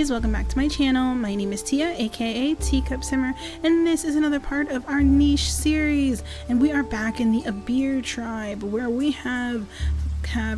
guys, welcome back to my channel. My name is Tia, aka Teacup Simmer, and this is another part of our niche series. And we are back in the Abir Tribe, where we have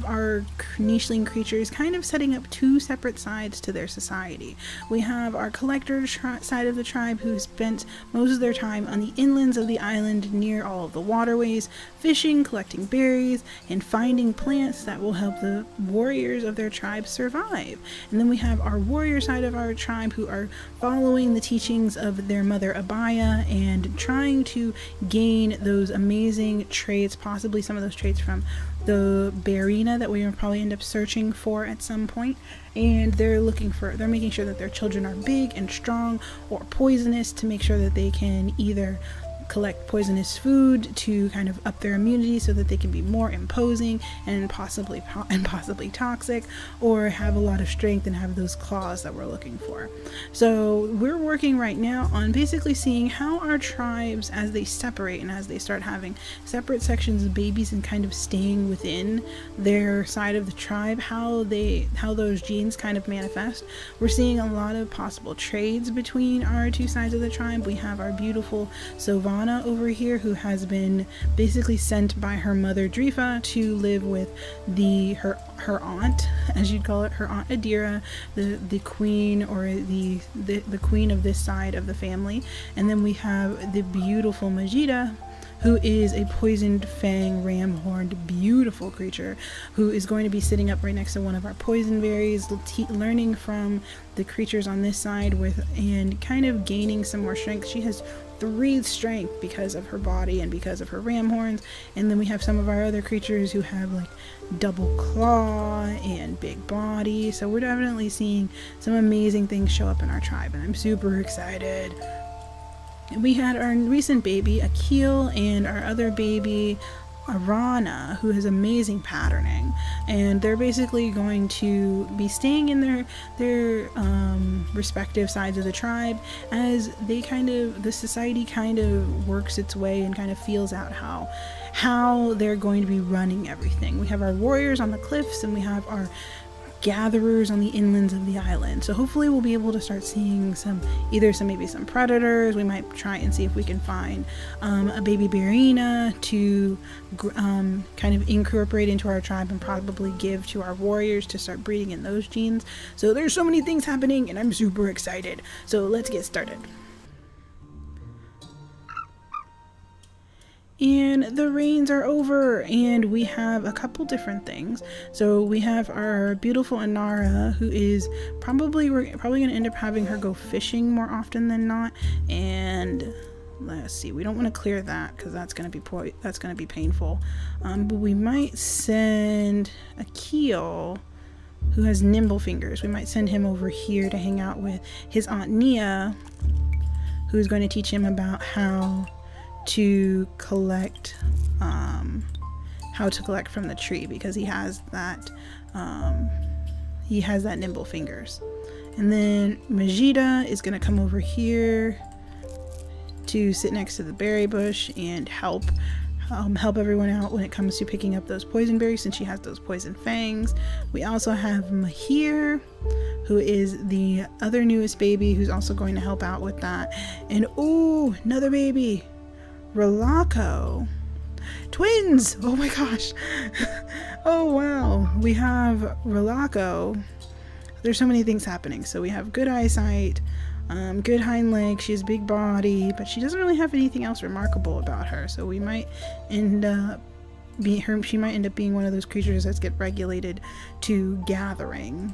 our nicheling creatures kind of setting up two separate sides to their society. We have our collector side of the tribe, who spent most of their time on the inlands of the island near all of the waterways, fishing, collecting berries, and finding plants that will help the warriors of their tribe survive. And then we have our warrior side of our tribe, who are following the teachings of their mother Abaya and trying to gain those amazing traits, possibly some of those traits from the Barina that we will probably end up searching for at some point. And they're making sure that their children are big and strong or poisonous, to make sure that they can either collect poisonous food to kind of up their immunity so that they can be more imposing and possibly toxic, or have a lot of strength and have those claws that we're looking for. So we're working right now on basically seeing how our tribes, as they separate and as they start having separate sections of babies and kind of staying within their side of the tribe, how those genes kind of manifest. We're seeing a lot of possible trades between our two sides of the tribe. We have our beautiful Sylvana over here, who has been basically sent by her mother Drifa to live with her aunt, as you'd call it, her aunt Adira, the queen, or the queen of this side of the family. And then we have the beautiful Majida, who is a poisoned fang ram-horned beautiful creature, who is going to be sitting up right next to one of our poison berries, learning from the creatures on this side and kind of gaining some more strength. She has 3 strength because of her body and because of her ram horns. And then we have some of our other creatures who have like double claw and big body. So we're definitely seeing some amazing things show up in our tribe, and I'm super excited. We had our recent baby Akil and our other baby Arana, who has amazing patterning, and they're basically going to be staying in their respective sides of the tribe as the society kind of works its way and kind of feels out how they're going to be running everything. We have our warriors on the cliffs, and we have our gatherers on the inlands of the island. So hopefully we'll be able to start seeing maybe some predators. We might try and see if we can find a baby Barina to kind of incorporate into our tribe and probably give to our warriors to start breeding in those genes. So there's so many things happening, and I'm super excited. So let's get started. And the rains are over, and we have a couple different things. So we have our beautiful Inara, who is we're probably going to end up having her go fishing more often than not. And let's see, we don't want to clear that because that's going to be painful. But we might send Akil, who has nimble fingers. We might send him over here to hang out with his aunt Nia, who's going to teach him about how to collect from the tree, because he has that nimble fingers. And then Majida is going to come over here to sit next to the berry bush and help everyone out when it comes to picking up those poison berries, since she has those poison fangs. We also have Mahir, who is the other newest baby, who's also going to help out with that. And another baby, Rolako. Twins! Oh my gosh. Oh wow. We have Rolako. There's so many things happening. So we have good eyesight, good hind legs, she has big body, but she doesn't really have anything else remarkable about her. So we might end up she might end up being one of those creatures that get regulated to gathering,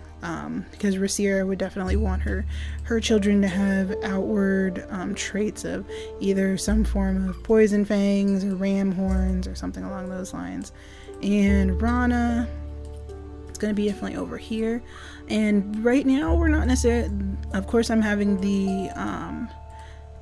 because Rasira would definitely want her children to have outward traits of either some form of poison fangs or ram horns or something along those lines. And Rana is going to be definitely over here. And right now we're not necessarily, of course I'm having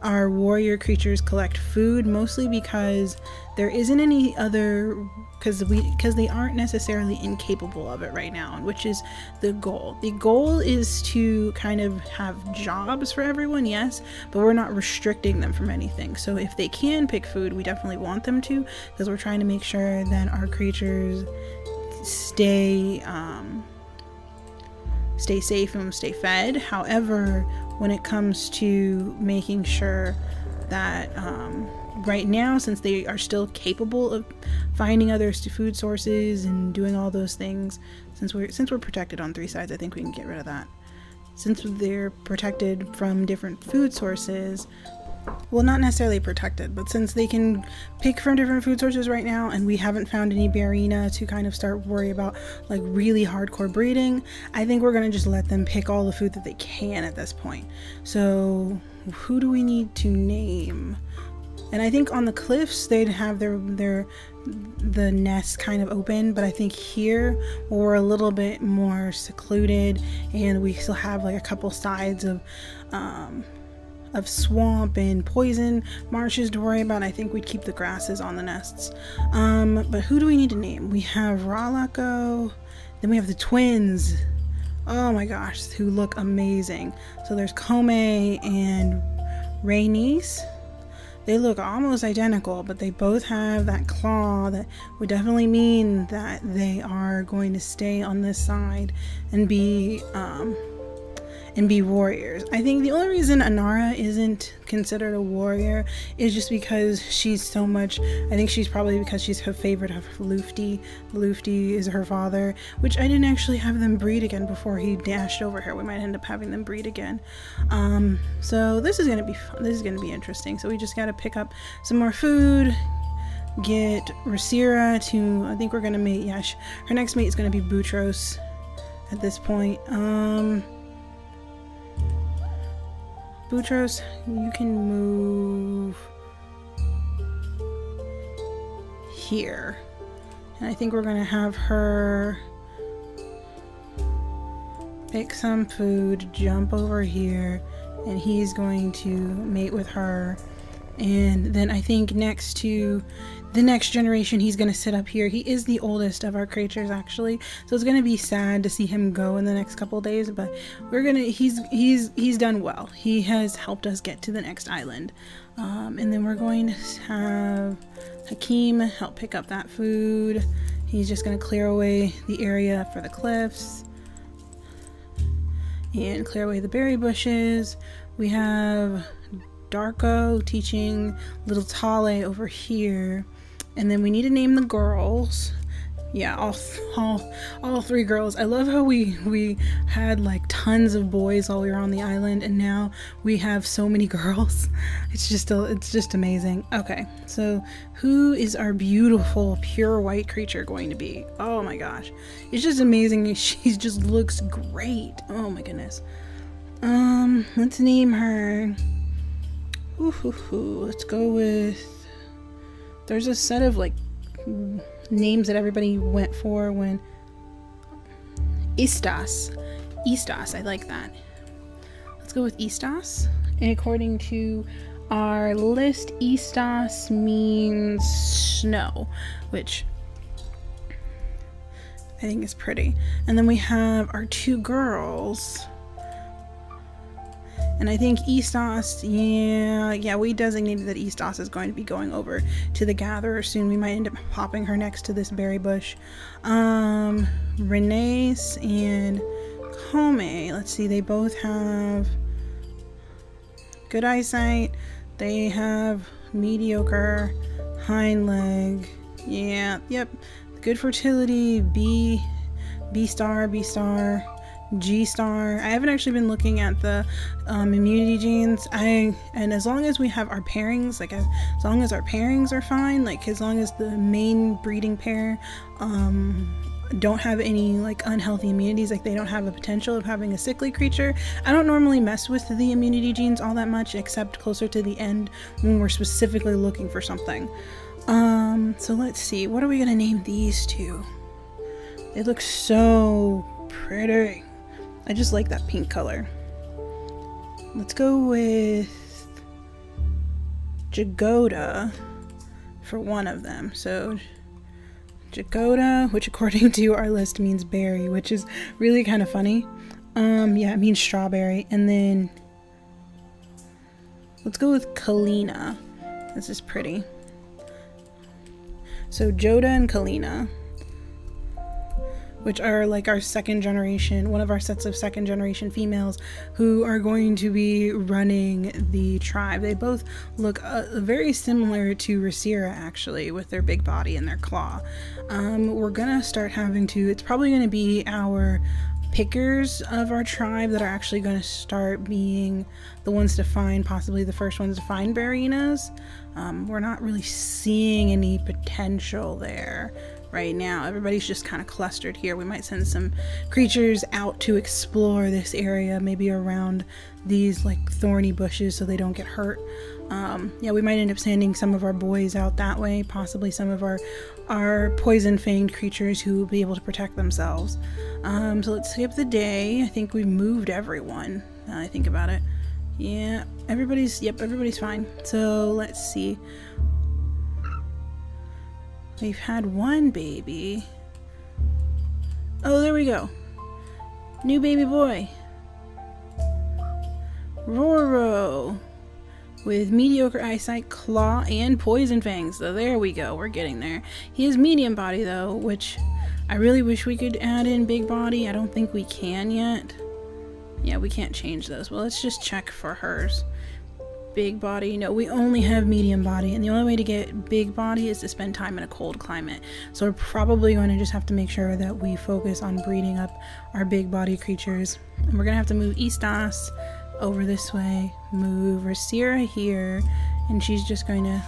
our warrior creatures collect food, mostly because there isn't any other, because they aren't necessarily incapable of it right now, which is the goal. The goal is to kind of have jobs for everyone, yes, but we're not restricting them from anything. So if they can pick food, we definitely want them to, because we're trying to make sure that our creatures stay stay safe and stay fed. However, when it comes to making sure that right now, since they are still capable of finding other food sources and doing all those things, since we're protected on 3 sides, I think we can get rid of that. Since they're protected from different food sources, well, not necessarily protected, but since they can pick from different food sources right now, and we haven't found any Barina to kind of start worry about like really hardcore breeding, I think we're gonna just let them pick all the food that they can at this point. So who do we need to name? And I think on the cliffs they'd have the nest kind of open, but I think here we're a little bit more secluded and we still have like a couple sides of swamp and poison marshes to worry about. I think we'd keep the grasses on the nests. But who do we need to name? We have Rolako, then we have the twins. Oh my gosh, who look amazing. So there's Kome and Rhaenys. They look almost identical, but they both have that claw that would definitely mean that they are going to stay on this side and be warriors. I think the only reason Anara isn't considered a warrior is just because she's so much, I think she's probably because she's her favorite of Lufty. Lufty is her father, which I didn't actually have them breed again before he dashed over here. We might end up having them breed again. So this is gonna be fun. This is gonna be interesting. So we just gotta pick up some more food, get Rasira to, I think we're gonna mate, yeah, her next mate is gonna be Boutros at this point. Boutros, you can move here. And I think we're gonna have her pick some food, jump over here, and he's going to mate with her. And then I think next to the next generation, he's gonna sit up here. He is the oldest of our creatures, actually, so it's gonna be sad to see him go in the next couple days, but we're gonna, he's done well. He has helped us get to the next island. And then we're going to have Hakeem help pick up that food. He's just gonna clear away the area for the cliffs and clear away the berry bushes. We have Darko teaching little Tale over here, and then we need to name the girls. Yeah, all 3 girls. I love how we had like tons of boys while we were on the island, and now we have so many girls. It's just amazing. Okay, so who is our beautiful pure white creature going to be? Oh my gosh, it's just amazing. She just looks great. Oh my goodness. Let's name her. Let's go with, there's a set of like names that everybody went for when Istas, I like that. Let's go with Istas. And according to our list, Istas means snow, which I think is pretty. And then we have our 2 girls. And I think Istas, yeah, we designated that Istas is going to be going over to the gatherer soon. We might end up popping her next to this berry bush. Renes and Kome, let's see, they both have good eyesight. They have mediocre hind leg. Yeah, yep, good fertility, B star. G star. I haven't actually been looking at the immunity genes. And as long as we have our pairings, like as long as our pairings are fine, like as long as the main breeding pair don't have any like unhealthy immunities, like they don't have a potential of having a sickly creature, I don't normally mess with the immunity genes all that much, except closer to the end when we're specifically looking for something. So let's see, what are we gonna name these 2? They look so pretty. I just like that pink color. Let's go with Jagoda for one of them. So Jagoda, which according to our list means berry, which is really kind of funny. Yeah, it means strawberry. And then let's go with Kalina. This is pretty. So Joda and Kalina. which are like our second generation, one of our sets of second generation females who are going to be running the tribe. They both look very similar to Rasira, actually, with their big body and their claw. We're gonna start having to, it's probably gonna be our pickers of our tribe that are actually going to start being the ones to find, possibly the first ones to find Barinas. We're not really seeing any potential there right now. Everybody's just kind of clustered here. We might send some creatures out to explore this area, maybe around these like thorny bushes so they don't get hurt. Yeah, we might end up sending some of our boys out that way, possibly some of our poison-fanged creatures who will be able to protect themselves. So let's skip the day. I think we've moved everyone, now I think about it. Yeah, everybody's fine. So let's see. We've had one baby. Oh, there we go. New baby boy. Roro. With mediocre eyesight, claw, and poison fangs. So there we go. We're getting there. He has medium body though, which I really wish we could add in big body. I don't think we can yet. Yeah, we can't change those. Well, let's just check for hers. Big body. No, we only have medium body, and the only way to get big body is to spend time in a cold climate. So we're probably going to just have to make sure that we focus on breeding up our big body creatures. And we're going to have to move Eastos over this way, move Rasira here, and she's just going to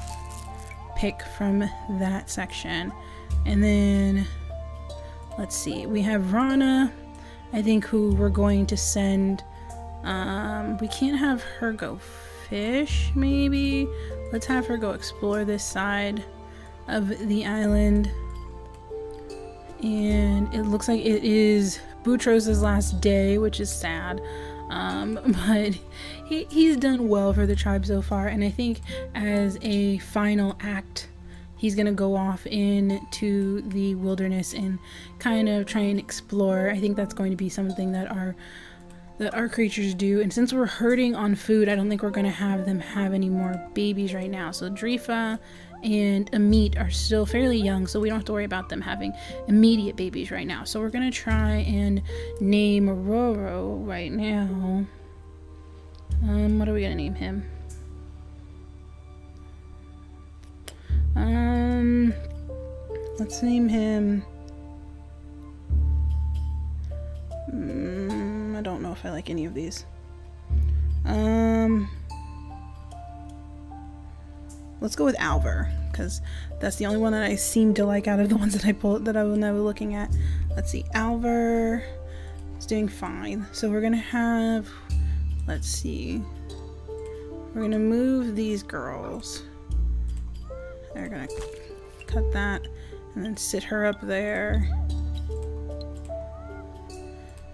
pick from that section. And then let's see, we have Rana, I think, who we're going to send. We can't have her go fish, maybe. Let's have her go explore this side of the island. And it looks like it is Boutros' last day, which is sad. But he's done well for the tribe so far, and I think as a final act, he's gonna go off into the wilderness and kind of try and explore. I think that's going to be something that our creatures do, and since we're hurting on food, I don't think we're gonna have them have any more babies right now. So Drifa and Amit are still fairly young, so we don't have to worry about them having immediate babies right now. So we're gonna try and name Roro right now. What are we gonna name him? Let's name him. I don't know if I like any of these. Let's go with Alvar, because that's the only one that I seem to like out of the ones that I pulled that I was looking at. Let's see, Alvar is doing fine. So we're gonna have, let's see, we're gonna move these girls. They're gonna cut that and then sit her up there.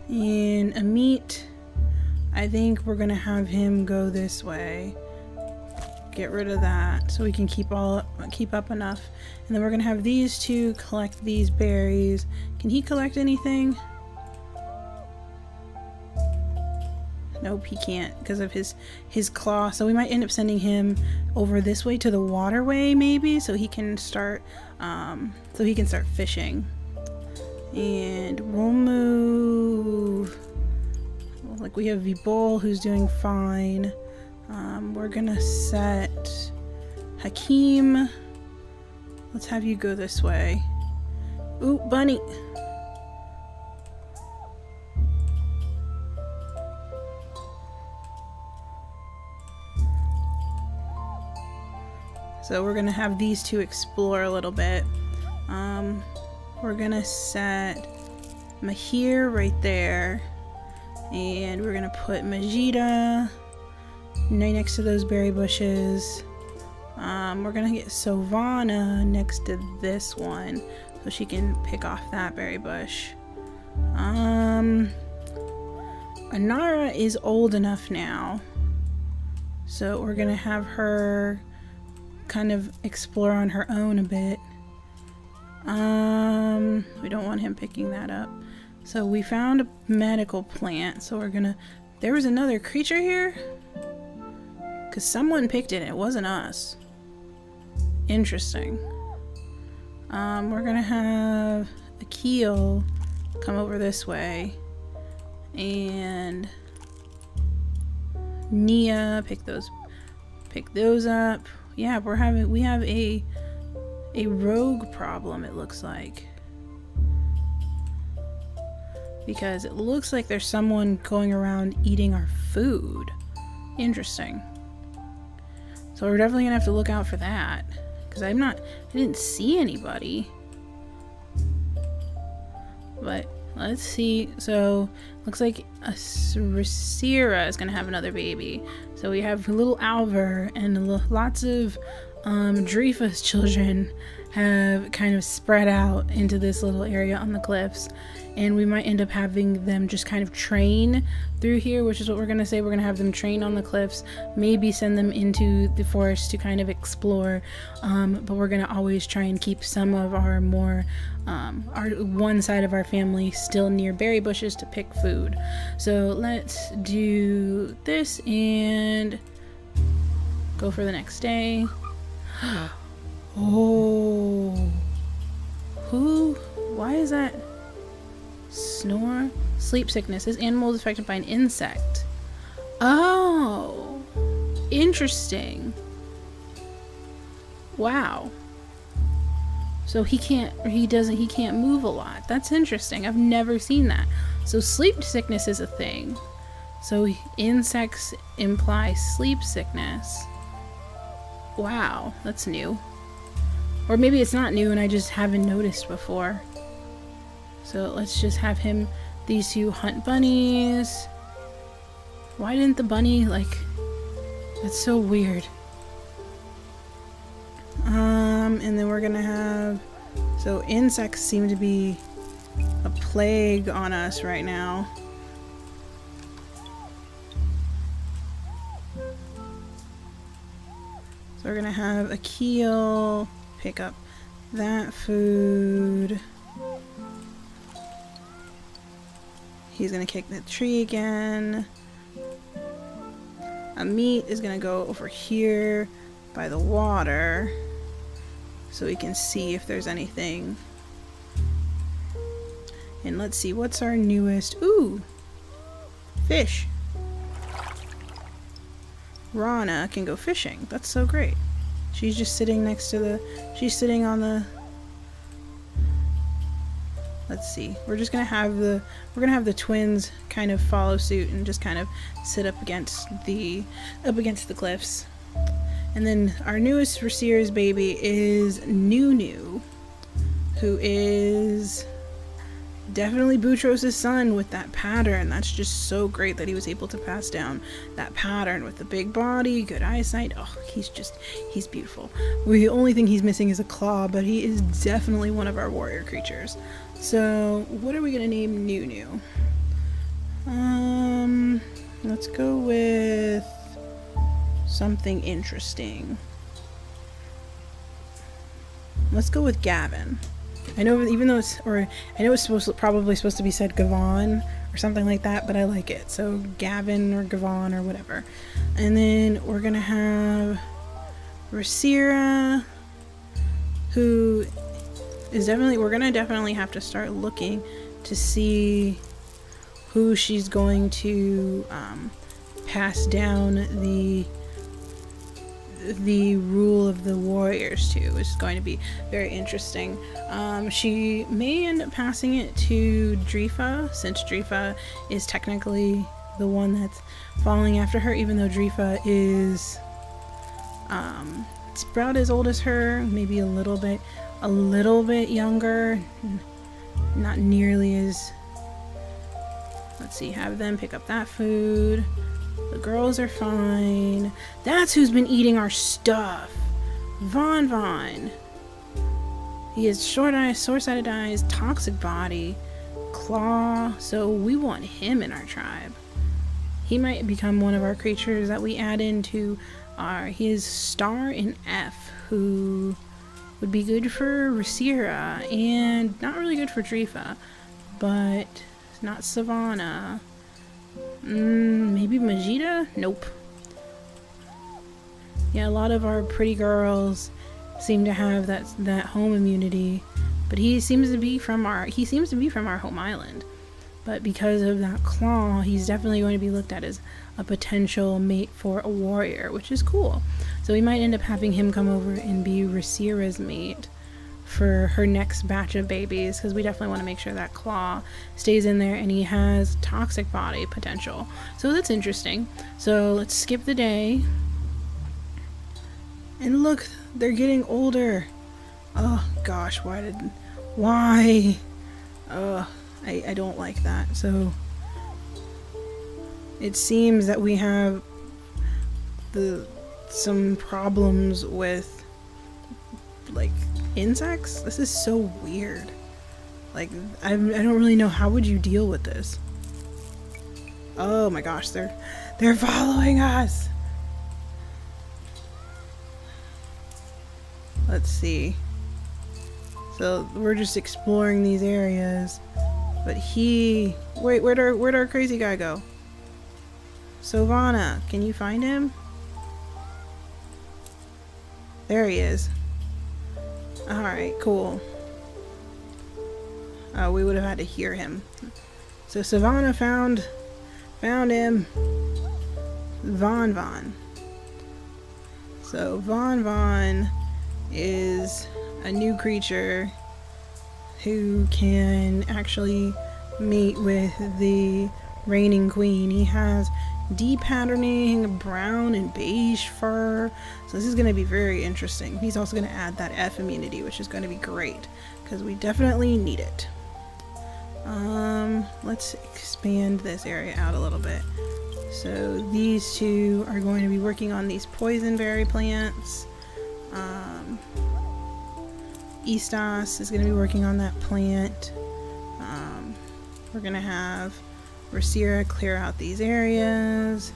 And Amit, I think we're gonna have him go this way. Get rid of that so we can keep up enough. And then we're gonna have these two collect these berries. Can he collect anything? Nope, he can't because of his claw. So we might end up sending him over this way to the waterway, maybe, so he can start fishing. And we'll move. Like, we have Vibol, who's doing fine. We're gonna set Hakeem. Let's have you go this way. Ooh, bunny. So we're gonna have these two explore a little bit. We're gonna set Mahir right there, and we're gonna put Majida right next to those berry bushes. We're gonna get Sovana next to this one so she can pick off that berry bush. Anara is old enough now, so we're gonna have her kind of explore on her own a bit. We don't want him picking that up. So we found a medical plant, so we're gonna, there was another creature here? Because someone picked it, it wasn't us. Interesting. We're gonna have Akil come over this way. And Nia, pick those up. Yeah, we have a rogue problem, it looks like. Because it looks like there's someone going around eating our food. Interesting. So we're definitely gonna have to look out for that. Because I didn't see anybody. But let's see. So looks like a Racira is gonna have another baby. So we have little Alver and lots of Drifa's children have kind of spread out into this little area on the cliffs. And we might end up having them just kind of train through here, which is what we're going to say. We're going to have them train on the cliffs, maybe send them into the forest to kind of explore. But we're going to always try and keep some of our more, our one side of our family still near berry bushes to pick food. So let's do this and go for the next day. Oh. Why is that? Snore? Sleep sickness. This animal is affected by an insect. Oh. Interesting. Wow. So he can't move a lot. That's interesting. I've never seen that. So sleep sickness is a thing. So insects imply sleep sickness. Wow, that's new. Or maybe it's not new and I just haven't noticed before. So let's just have these two hunt bunnies. Why didn't the bunny, that's so weird. And then we're gonna have, so insects seem to be a plague on us right now. So we're gonna have a keel pick up that food. He's gonna kick the tree again. A meat is gonna go over here by the water so we can see if there's anything. And let's see, what's our newest? Ooh, fish. Rana can go fishing. That's so great. She's just sitting next to she's sitting on the, let's see. We're gonna have the twins kind of follow suit and just kind of sit up against the cliffs. And then our newest Racira's baby is Nunu, who is definitely Boutros' son with that pattern. That's just so great that he was able to pass down that pattern with the big body, good eyesight. Oh, he's beautiful. The only thing he's missing is a claw, but he is definitely one of our warrior creatures. So what are we gonna name Nunu? Let's go with something interesting. Let's go with Gavin. I know, even though it's probably supposed to be said Gavon or something like that, but I like it. So Gavin or Gavon or whatever. And then we're gonna have Racira, who is we're gonna definitely have to start looking to see who she's going to pass down the rule of the warriors to, which is going to be very interesting. She may end up passing it to Drifa, since Drifa is technically the one that's following after her, even though Drifa is it's about as old as her, maybe a little bit younger, not nearly as. Let's see, have them pick up that food. The girls are fine. That's who's been eating our stuff. Von. He has short eyes, sore-sided eyes, toxic body, claw. So we want him in our tribe. He might become one of our creatures that we add into his star in F, who would be good for Racira and not really good for Drifa, but not Savannah. Maybe Majida? Nope. Yeah, a lot of our pretty girls seem to have that home immunity But he seems to be from our home island. But because of that claw, he's definitely going to be looked at as a potential mate for a warrior, which is cool. So we might end up having him come over and be Rasira's mate for her next batch of babies, because we definitely want to make sure that claw stays in there and he has toxic body potential. So that's interesting. So let's skip the day. And look, they're getting older. Oh gosh, why? I don't like that. So it seems that we have some problems with like insects. This is so weird. Like I don't really know, how would you deal with this? Oh my gosh, they're following us. Let's see. So we're just exploring these areas, but wait, where'd our crazy guy go? Sovana, can you find him? There he is. Alright, cool. We would have had to hear him. So Savannah found him. Von. So Von is a new creature who can actually mate with the reigning queen. He has de-patterning brown and beige fur, so this is going to be very interesting. He's also going to add that F immunity, which is going to be great because we definitely need it. Let's expand this area out a little bit. So these two are going to be working on these poisonberry plants. Istas is going to be working on that plant. We're going to have Rasira clear out these areas,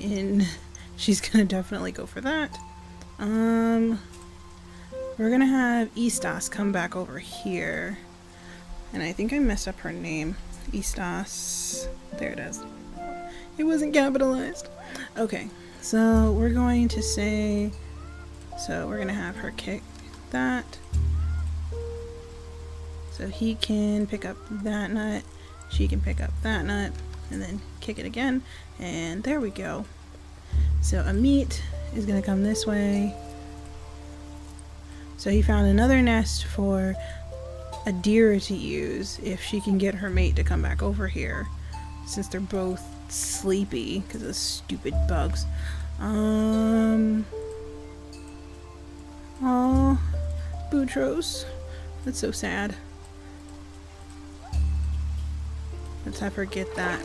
and she's going to definitely go for that. We're going to have Istas come back over here, and I think I messed up her name. Istas. There it is. It wasn't capitalized. Okay, so we're going to say, so we're going to have her kick that. So he can pick up that nut, she can pick up that nut, and then kick it again, and there we go. So Amit is going to come this way. So he found another nest for Adira to use if she can get her mate to come back over here, since they're both sleepy because of stupid bugs. Oh, Boutros, that's so sad. Let's have her get that.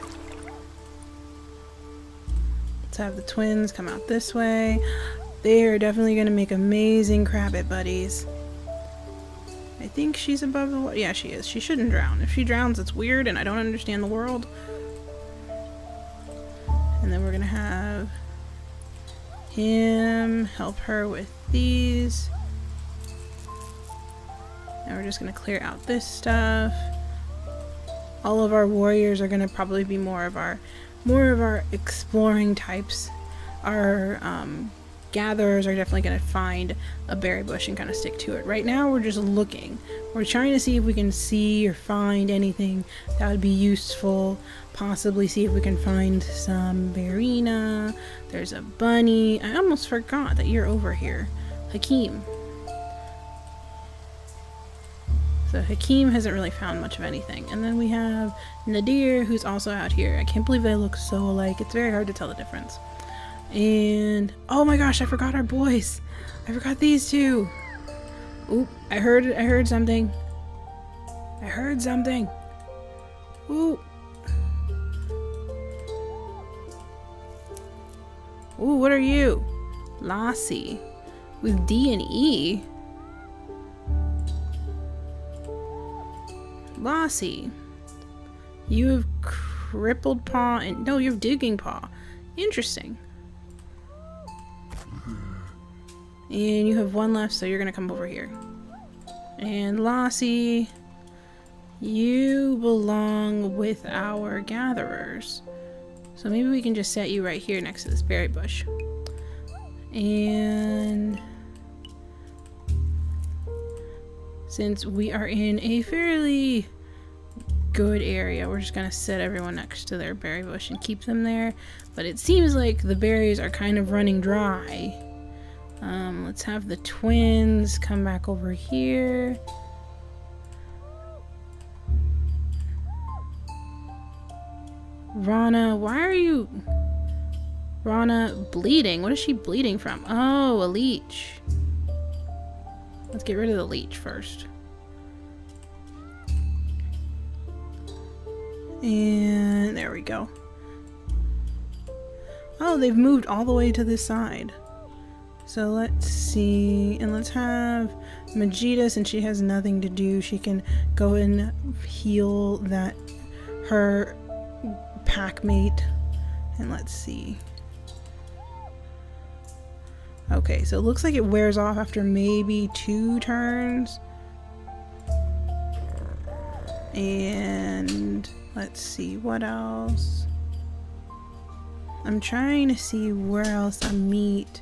Let's have the twins come out this way. They are definitely going to make amazing Crabbit buddies. I think she's above the water. Yeah, she is. She shouldn't drown. If she drowns, it's weird and I don't understand the world. And then we're going to have him help her with these. And we're just going to clear out this stuff. All of our warriors are going to probably be more of our exploring types. Our gatherers are definitely going to find a berry bush and kind of stick to it. Right now we're just looking. We're trying to see if we can see or find anything that would be useful. Possibly see if we can find some Verena. There's a bunny. I almost forgot that you're over here. Hakeem. So Hakeem hasn't really found much of anything. And then we have Nadir, who's also out here. I can't believe they look so alike. It's very hard to tell the difference. And oh my gosh, I forgot our boys. I forgot these two. Oop, I heard something. I heard something. Ooh. Ooh, what are you? Lassie. With D and E. Lassie, you have crippled paw and no, you have digging paw. Interesting. And you have one left, so you're gonna come over here. And Lassie, you belong with our gatherers. So maybe we can just set you right here next to this berry bush. And since we are in a fairly good area, we're just gonna set everyone next to their berry bush and keep them there. But it seems like the berries are kind of running dry. Let's have the twins come back over here. Rana, why are you... Rana bleeding? What is she bleeding from? Oh, a leech. Let's get rid of the leech first. And there we go. Oh, they've moved all the way to this side. So let's see. And let's have Majida, since she has nothing to do, she can go and heal that her pack mate. And let's see. Okay, so it looks like it wears off after maybe 2 turns. And let's see, what else? I'm trying to see where else a meat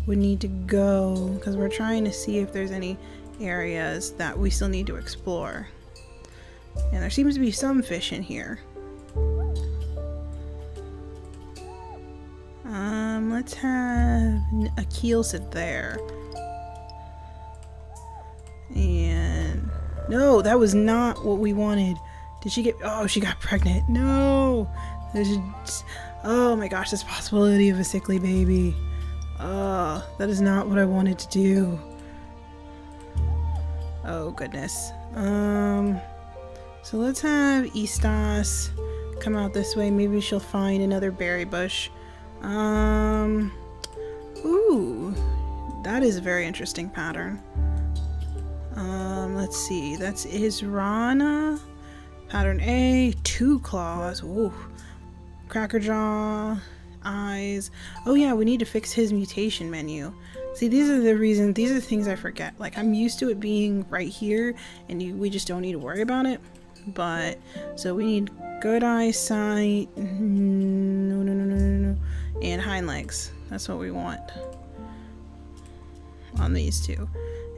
would need to go, because we're trying to see if there's any areas that we still need to explore. And there seems to be some fish in here. Let's have a keel sit there. And no, that was not what we wanted. Did she get... Oh, she got pregnant. No! There's just... Oh my gosh, this possibility of a sickly baby. That is not what I wanted to do. Oh goodness. So let's have Istas come out this way. Maybe she'll find another berry bush. Ooh, that is a very interesting pattern. Let's see, that's Israna. Pattern A, 2 claws. Ooh. Crackerjaw, eyes. Oh yeah, we need to fix his mutation menu. See, these are the reasons, these are the things I forget. Like, I'm used to it being right here, and we just don't need to worry about it. But, so we need good eyesight. No. And hind legs. That's what we want on these two.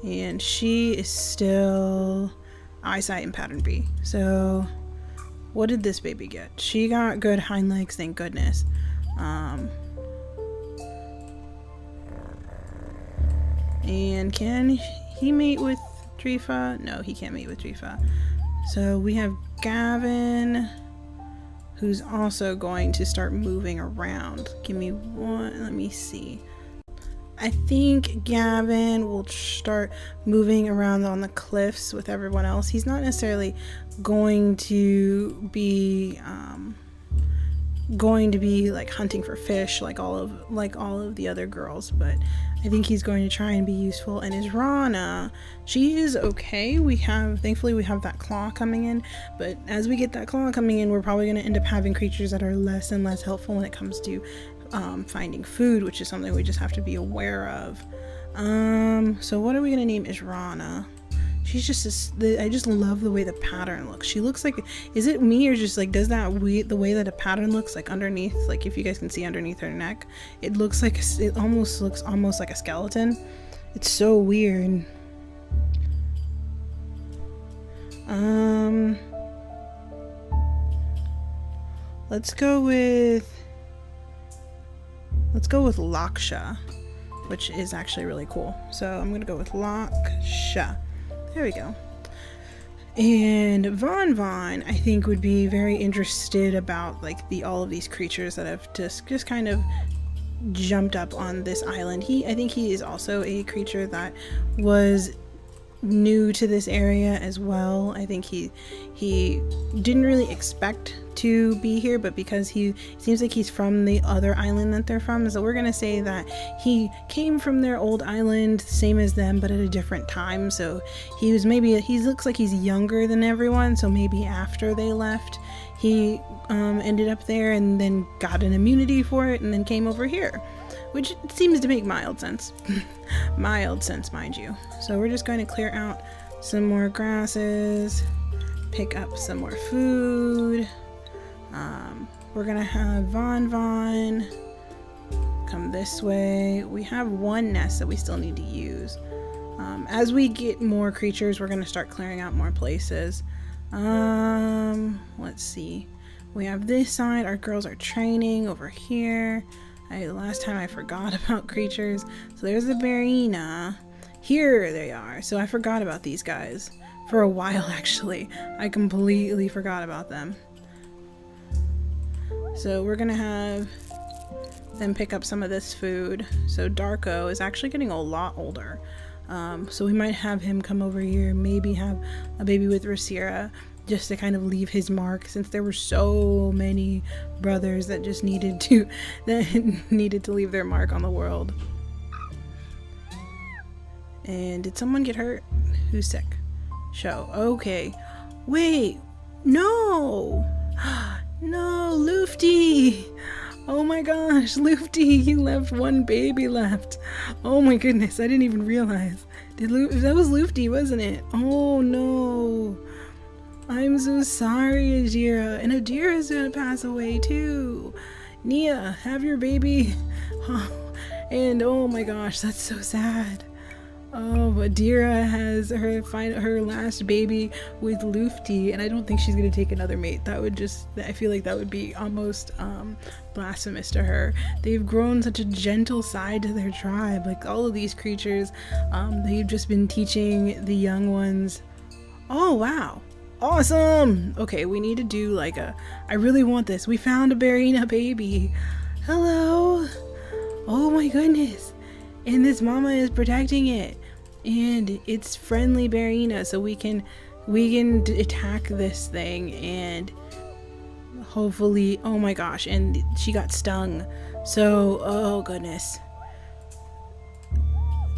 And she is still eyesight in pattern B. So what did this baby get? She got good hind legs, thank goodness. And can he mate with Trifa? No, he can't mate with Trifa. So we have Gavin, who's also going to start moving around. Give me one, let me see. I think Gavin will start moving around on the cliffs with everyone else. He's not necessarily going to be like hunting for fish like all of the other girls, but I think he's going to try and be useful. And Israna, she is okay. Thankfully we have that claw coming in, but as we get that claw coming in, we're probably going to end up having creatures that are less and less helpful when it comes to finding food, which is something we just have to be aware of. So what are we going to name Israna? She's just I just love the way the pattern looks. She looks like, is it me or just like, does the way that a pattern looks like underneath, like if you guys can see underneath her neck, it looks like, it almost looks like a skeleton. It's so weird. Let's go with Laksha, which is actually really cool. So I'm gonna go with Laksha. There we go. And Von, I think, would be very interested about like all of these creatures that have just kind of jumped up on this island. I think he is also a creature that was new to this area as well. I think he didn't really expect to be here, but because he seems like he's from the other island that they're from, so we're gonna say that he came from their old island, same as them, but at a different time. So he looks like he's younger than everyone, so maybe after they left he ended up there and then got an immunity for it and then came over here, which seems to make mild sense. Mild sense, mind you. So we're just going to clear out some more grasses, pick up some more food. We're gonna have Von come this way. We have one nest that we still need to use. As we get more creatures, we're going to start clearing out more places. Let's see. We have this side. Our girls are training over here. Last time I forgot about creatures. So there's the Barina. Here they are. So I forgot about these guys for a while, actually. I completely forgot about them. So we're gonna have them pick up some of this food. So Darko is actually getting a lot older. So we might have him come over here, maybe have a baby with Rasira, just to kind of leave his mark, since there were so many brothers that just needed to leave their mark on the world. And did someone get hurt? Who's sick? Show. Okay. Wait. No. No, Lufty. Oh my gosh, Lufty, you left one baby left. Oh my goodness, I didn't even realize. That was Lufty, wasn't it? Oh no. I'm so sorry, Adira. And Adira's gonna pass away too. Nia, have your baby. Oh, and oh my gosh, that's so sad. Oh, Adira has her last baby with Lufty, and I don't think she's gonna take another mate. I feel like that would be almost blasphemous to her. They've grown such a gentle side to their tribe. Like all of these creatures, they've just been teaching the young ones. Oh wow, awesome. Okay, we need to do like I really want this. We found a Barina baby. Hello. Oh my goodness. And this mama is protecting it, and it's friendly Barina, so we can attack this thing, and hopefully, oh my gosh, and she got stung, so oh goodness.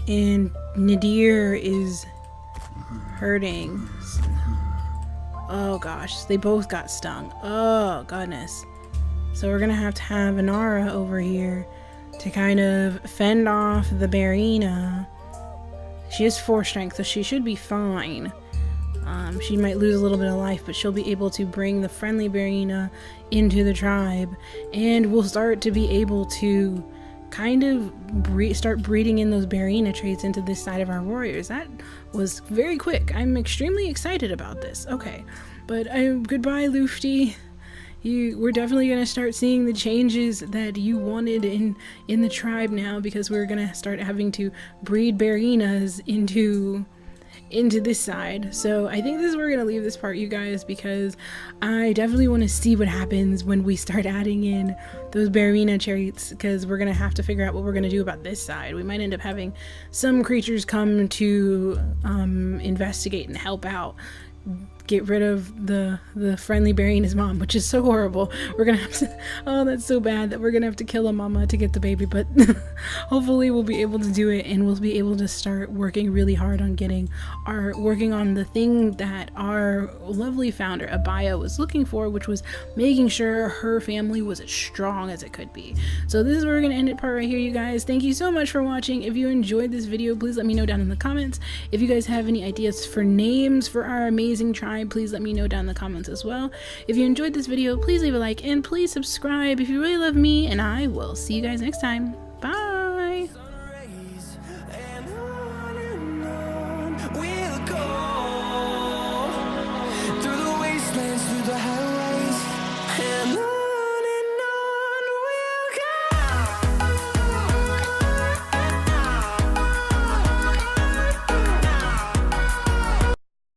And Nadir is hurting. Oh gosh, they both got stung. Oh goodness. So we're gonna have to have Inara over here to kind of fend off the Barina. She has 4 strength, so she should be fine. She might lose a little bit of life, but she'll be able to bring the friendly Barina into the tribe, and we'll start to be able to kind of start breeding in those Barina traits into this side of our warriors. That was very quick. I'm extremely excited about this. Okay, but goodbye, Lufty. We're definitely going to start seeing the changes that you wanted in the tribe now, because we're going to start having to breed Barinas into this side. So I think this is where we're going to leave this part, you guys, because I definitely want to see what happens when we start adding in those Barina traits, because we're going to have to figure out what we're going to do about this side. We might end up having some creatures come to investigate and help out, get rid of the friendly Barina's mom, which is so horrible. We're gonna have to, oh, that's so bad that we're gonna have to kill a mama to get the baby, but hopefully we'll be able to do it, and we'll be able to start working really hard on working on the thing that our lovely founder Abaya was looking for, which was making sure her family was as strong as it could be. So this is where we're gonna end it part right here, you guys. Thank you so much for watching. If you enjoyed this video, please let me know down in the comments. If you guys have any ideas for names for our amazing tribe, please let me know down in the comments as well. If you enjoyed this video, please leave a like, and please subscribe if you really love me, and I will see you guys next time. Bye.